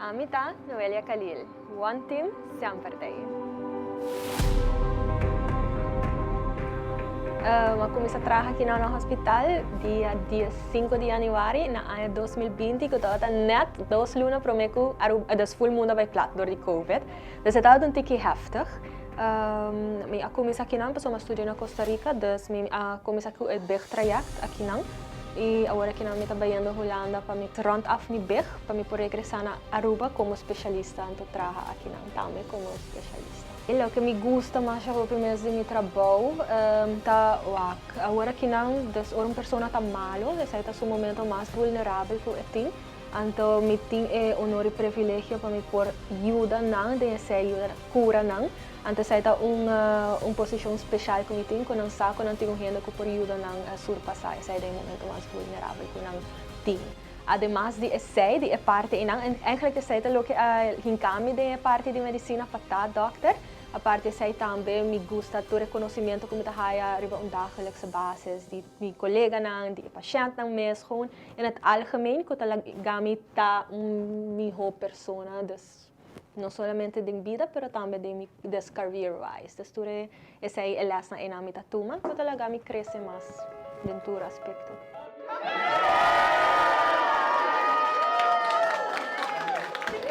Amita, Noelia Khalil. One team, sempre tayo. Comecei a trabalhar aqui no hospital dia 5 de januari na ano 2020, que estava net 2 lunas para mim que das full mundo vai plat door de COVID. Dus het was een tikje heftig. Ik comecei aqui não, passou uma estudar na Costa Rica, dus comecei aqui het BEG-traject aqui não. E agora que não me trabalhando na Holanda para me rond af mi BEG, para me poder regressar na Aruba como especialista, então trabalhar aqui não também como especialista. E o que me gusta mais é o primeiro de meu trabalho, agora que não, das uma pessoa está malo, esse é o momento mais vulnerável que eu tenho. Então, me tem honor e privilégio para me por ajuda não, de essa ajuda cura não. Então, essa é uma posição especial que me tem, quando não sabe, quando não tenho gente que por ajuda não surpassar, esse é o momento mais vulnerável que não tem. Además de essa, de parte e não, eigenlijk essa é o que hincami de parte de medicina para doctor. A parte essa também me gusta do reconhecimento que me dá arriba dagelijkse basis de mijn collega não, de patiënt não mesmo gewoon in het algemeen que talaga tá melhor persona, dus não somente de vida, pero também de des career wise. Dus tudo essa é a lesson na minha turma que talaga me cresce mais dentro do aspecto.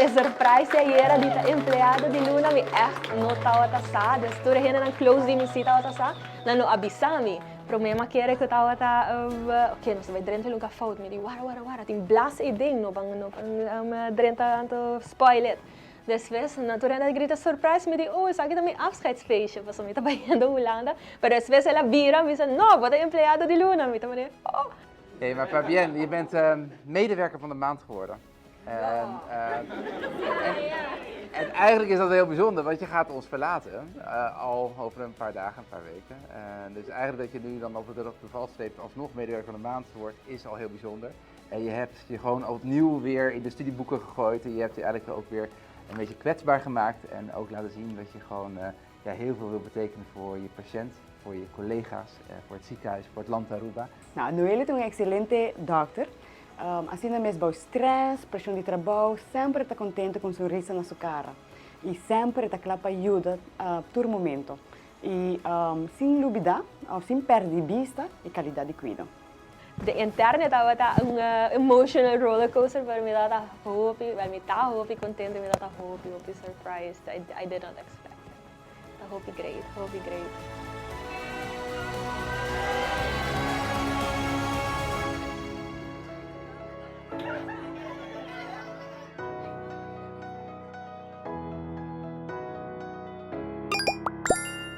A surprise era de empregada de Luna me echt não estava tassada. Estou ainda na close de me cita estava tassada, não avisami. Problema que era que eu estava ok, não se vai dentro nunca fout, me diz, wara, tem blast e ding no bang dentro tanto spoiler. Después, naturalmente grita surprise, me diz, oh, isso aqui também afscheidsfeestje, was me trabalhando na Holanda. Mas después ela vira, me diz, não, wat empregada de Luna, me também, oh. Hey, maar Fabienne, je bent medewerker van de maand geworden. En eigenlijk is dat heel bijzonder, want je gaat ons verlaten, al over een paar dagen, een paar weken. Dus eigenlijk dat je nu dan op de valstreep alsnog medewerker van de maand wordt, is al heel bijzonder. En je hebt je gewoon opnieuw weer in de studieboeken gegooid en je hebt je eigenlijk ook weer een beetje kwetsbaar gemaakt. En ook laten zien dat je gewoon heel veel wil betekenen voor je patiënt, voor je collega's, voor het ziekenhuis, voor het land Aruba. Nou, Noelia é excelente doctor. Assim mesmo, o stress, pressão de trabalho, sempre está contente com um sorriso na sua cara. E sempre está claro para ajuda a todo momento. E sem dúvida, sem perder vista e qualidade de cuidado. De interne estava emotional roller coaster, maar me dava hope, me tá hope contente, me dava hope surprised. I did not expect it. Hope great.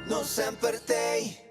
Non sempre te